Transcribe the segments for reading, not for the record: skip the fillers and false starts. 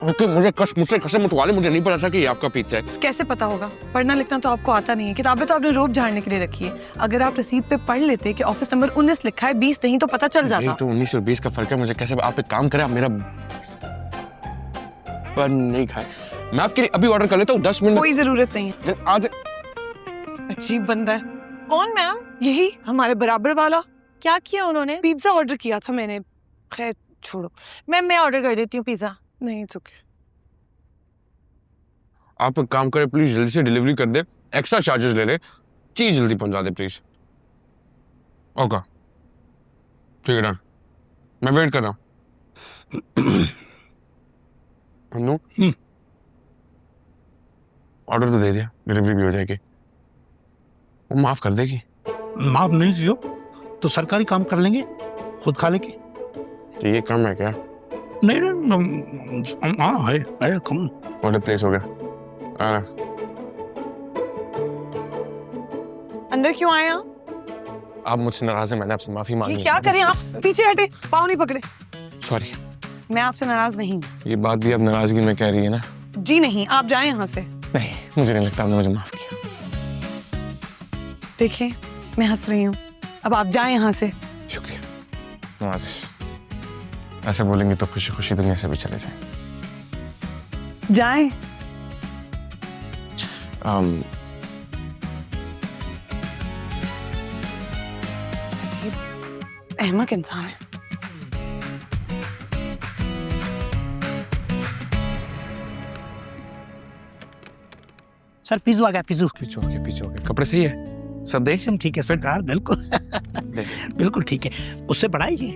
मुझे मुझसे कसम उठवा ले, मुझे नहीं पता था कि ये आपका पिज्जा है। कैसे पता होगा? पढ़ना लिखना तो आपको आता नहीं है। किताबें तो आपने रोब झाड़ने के लिए रखी है। अगर आप रसीद पे पढ़ लेते कि ऑफिस नंबर 19 लिखा है, 20 नहीं, तो पता चल जाता। तो 19 और 20 का फर्क है। मुझे कैसे, आप एक काम करें, आप मेरा पर नहीं खाए, मैं आपके लिए अभी ऑर्डर कर लेता हूँ 10 मिनट। कोई जरूरत नहीं है। आज अजीब बंदा है। कौन मैम? यही हमारे बराबर वाला। क्या किया उन्होंने? पिज्जा ऑर्डर किया था मैंने। खैर छोड़ो। मैम मैं ऑर्डर कर देती हूँ पिज्जा। नहीं इट्स ओके। आप एक काम करें प्लीज, जल्दी से डिलीवरी कर दे, एक्स्ट्रा चार्जेस ले ले, चीज जल्दी पहुंचा दे प्लीज। ओके ठीक है डन, मैं वेट कर रहा हूँ। पन्नू ऑर्डर तो दे दिया, डिलीवरी भी हो जाएगी, वो माफ कर देगी। माफ नहीं कियो तो सरकारी काम कर लेंगे, खुद खा लेंगे। तो ये कम है क्या? नहीं हाँ है कम। ऑर्डर प्लेस हो गया। आ अंदर क्यों आए आप? आप मुझसे नाराज हैं, मैंने आपसे माफी मांगी। ये क्या करें आप? पीछे हटे, पाँव नहीं पकड़े। सॉरी। मैं आपसे नाराज नहीं हूँ। ये बात भी आप नाराजगी में कह रही है ना? जी नहीं, आप जाएं यहाँ से। नहीं, मुझे नहीं लगता आपने मुझे माफ किया। देखिए मैं हंस रही हूँ, अब आप जाएं यहाँ से। शुक्रिया नवाजिश, ऐसे बोलेंगे तो खुशी खुशी दुनिया से भी चले जाएं। जाएं। अहमक इंसान है। सर पिज्जू आ गया, पिज्जू। पीछे हो गया, पीछे हो गया। कपड़े सही है सब? देख एकदम ठीक है सरकार, बिल्कुल बिल्कुल ठीक है। उससे बढ़ाइए।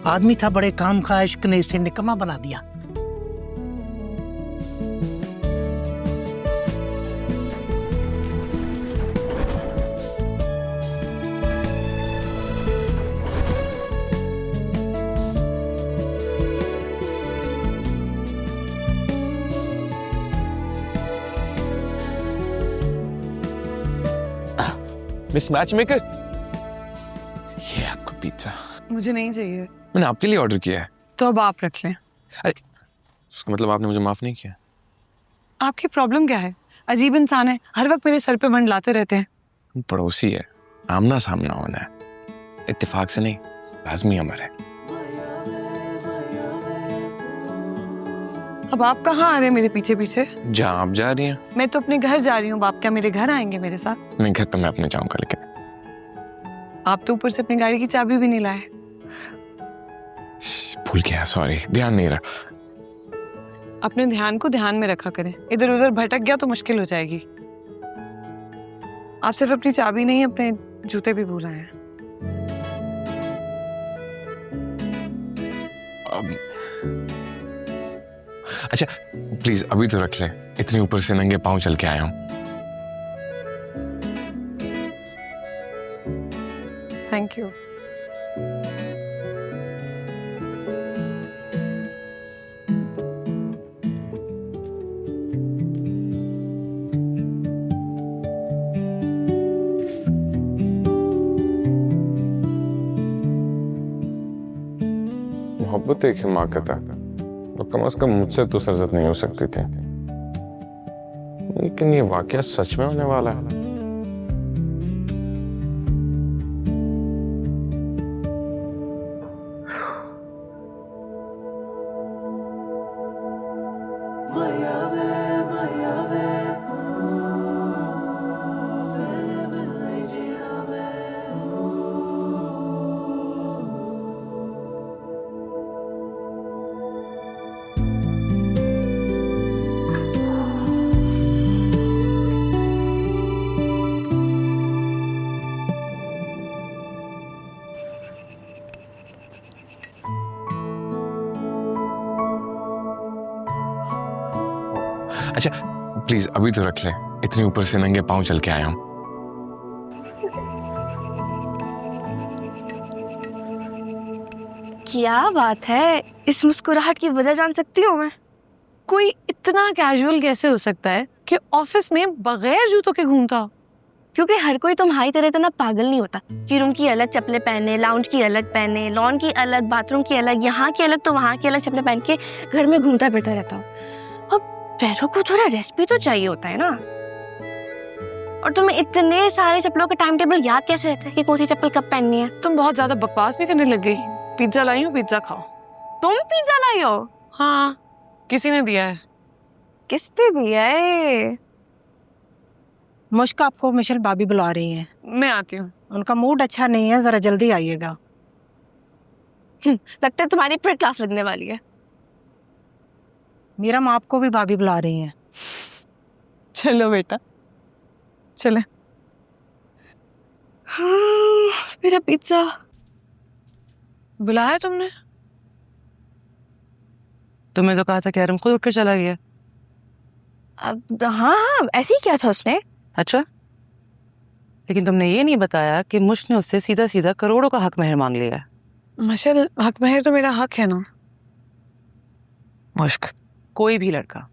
आदमी था बड़े काम का, इश्क ने इसे निकम्मा बना दिया। मिस मैचमेकर, ये आपका पिज्जा। मुझे नहीं चाहिए। मैंने आपके लिए ऑर्डर किया है। तो अब आप रख लें। अरे उसका मतलब आपने मुझे माफ नहीं किया? आपकी प्रॉब्लम क्या है? अजीब इंसान है, हर वक्त मेरे सर पे मंडलाते रहते हैं। पड़ोसी है, आमना सामना होना है, इत्तेफाक से नहीं, लाजमी अमर है। अब आप कहाँ आ रहे हैं मेरे पीछे पीछे? जहाँ आप जा रही हैं। मैं तो अपने घर जा रही हूँ। आप क्या मेरे घर आएंगे मेरे साथ? नहीं, घर तो मैं अपने जाऊंगा, लेकिन आप तो ऊपर से अपनी गाड़ी की चाबी भी नहीं लाए। भूल गया, सॉरी, ध्यान नहीं रहा। अपने ध्यान को ध्यान में रखा करें, इधर उधर भटक गया तो मुश्किल हो जाएगी। आप सिर्फ अपनी चाबी नहीं, अपने जूते भी भूल आए हैं। अच्छा प्लीज अभी तो रख ले, इतने ऊपर से नंगे पांव चल के आया हूँ। Thank you. मोहब्बत एक हिमाकत है, तो कम से कम मुझसे तो सरजद नहीं हो सकती थी, लेकिन ये वाकया सच में होने वाला है। अच्छा प्लीज अभी तो रख ले, इतने ऊपर से नंगे पांव चल के आया हूँ। क्या बात है, इस मुस्कुराहट की वजह जान सकती हूँ मैं? कोई इतना कैजुअल कैसे हो सकता है कि ऑफिस में बगैर जूतों के घूमता हो? आप तो ऊपर से अपनी गाड़ी की चाबी भी नहीं लाए। आप तो ऊपर से अपनी गाड़ी की चाबी भी नहीं लाए। क्या बात है, इस मुस्कुराहट की वजह जान सकती हूँ मैं? कोई इतना कैजुअल कैसे हो सकता है कि ऑफिस में बगैर जूतों के घूमता हो? क्योंकि हर कोई तुम्हारी तरह इतना पागल नहीं होता कि रूम की अलग चप्पलें पहने, लाउंज की अलग पहने, लॉन की अलग, बाथरूम की अलग, यहाँ की अलग तो वहाँ की अलग चप्पलें पहन के घर में घूमता फिरता रहता हूँ। अब पैरों को थोड़ा रेस्ट भी तो चाहिए होता है ना। और तुम्हें इतने सारे चप्पलों का टाइम टेबल याद कैसे रहता है कि कौन सी चप्पल कब पहननी है? तुम बहुत ज्यादा बकवास नहीं करने लग गई। पिज्जा लाई हूँ, पिज्जा खाओ। तुम पिज्जा लाई हो? हाँ, किसी ने दिया है। किसने दिया है? मुश्क आपको मिशेल भाभी बुला रही हैं। मैं आती हूँ। उनका मूड अच्छा नहीं है, जरा जल्दी आइएगा। लगता है तुम्हारी फिर क्लास लगने वाली है। मीरा माँ आपको भी भाभी बुला रही हैं। चलो बेटा, चले। हाँ, मेरा पिज्जा। बुलाया तुमने? तुम्हें तो कहा था कि अरम खुद उठ कर चला गया। हाँ हाँ, ऐसे ही क्या था उसने? अच्छा, लेकिन तुमने ये नहीं बताया कि मुश्क ने उससे सीधा सीधा करोड़ों का हक महर मांग लिया है। मिशेल, हक महर तो मेरा हक है ना। मुश्क, कोई भी लड़का,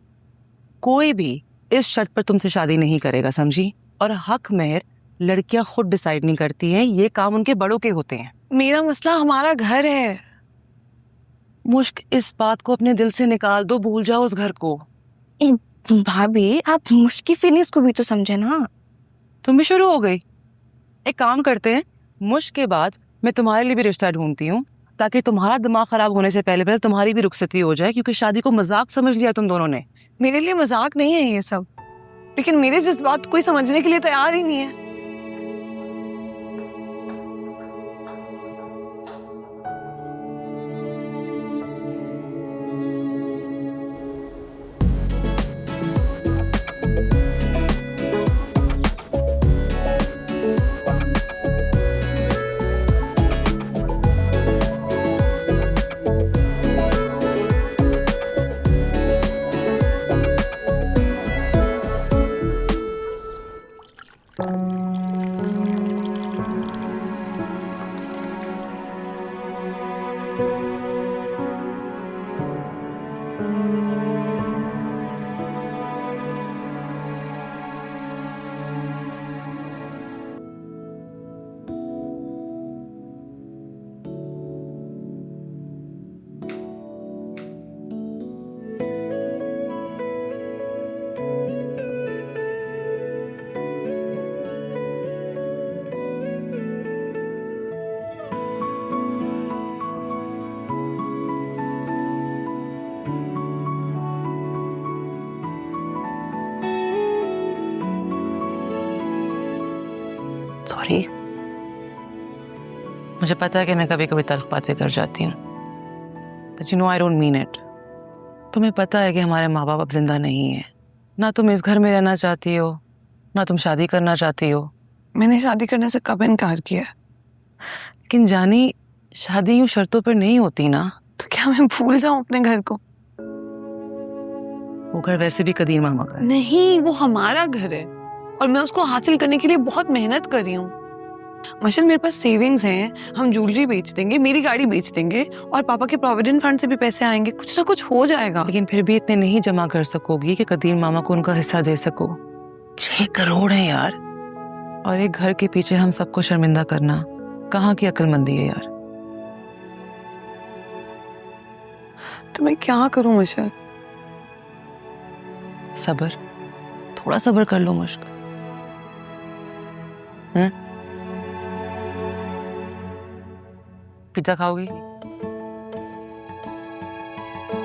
कोई भी इस शर्त पर तुमसे शादी नहीं करेगा, समझी? और हक महर लड़कियां खुद डिसाइड नहीं करती हैं, ये काम उनके बड़ों के होते हैं। मेरा मसला हमारा घर है। मुश्क, इस बात को अपने दिल से निकाल दो, भूल जाओ उस घर को। भाभी, आप मुश्किल फीलिंग्स को भी तो समझे ना। तुम भी शुरू हो गई। एक काम करते हैं, मुश्क के बाद मैं तुम्हारे लिए भी रिश्ता ढूंढती हूँ, ताकि तुम्हारा दिमाग खराब होने से पहले पहले तुम्हारी भी रुखसती हो जाए, क्योंकि शादी को मजाक समझ लिया तुम दोनों ने। मेरे लिए मजाक नहीं है ये सब, लेकिन मेरे जज्बात कोई समझने के लिए तैयार ही नहीं है। सॉरी, मुझे पता है कि मैं कभी कभी तल्ख बातें कर जाती हूँ, but you know I don't mean it. तुम्हें पता है कि हमारे माँ बाप अब जिंदा नहीं है। ना तुम इस घर में रहना चाहती हो, ना तुम शादी करना चाहती हो। मैंने शादी करने से कब इनकार किया? लेकिन जानी, शादी यूं शर्तों पर नहीं होती ना। तो क्या मैं भूल जाऊं अपने घर को? वो घर वैसे भी कदीर मामा का है। नहीं, वो हमारा घर है और मैं उसको हासिल करने के लिए बहुत मेहनत कर रही हूँ। मशल, मेरे पास सेविंग्स हैं, हम ज्वेलरी बेच देंगे, मेरी गाड़ी बेच देंगे और पापा के प्रोविडेंट फंड से भी पैसे आएंगे, कुछ ना कुछ हो जाएगा। लेकिन फिर भी इतने नहीं जमा कर सकोगी कि कदीर मामा को उनका हिस्सा दे सको। 6 करोड़ है यार, और एक घर के पीछे हम सबको शर्मिंदा करना कहाँ की अक्लमंदी है यार। तो मैं क्या करूं मशल? सब्र, थोड़ा सब्र कर लो मुश्क। पिज्जा खाओगी?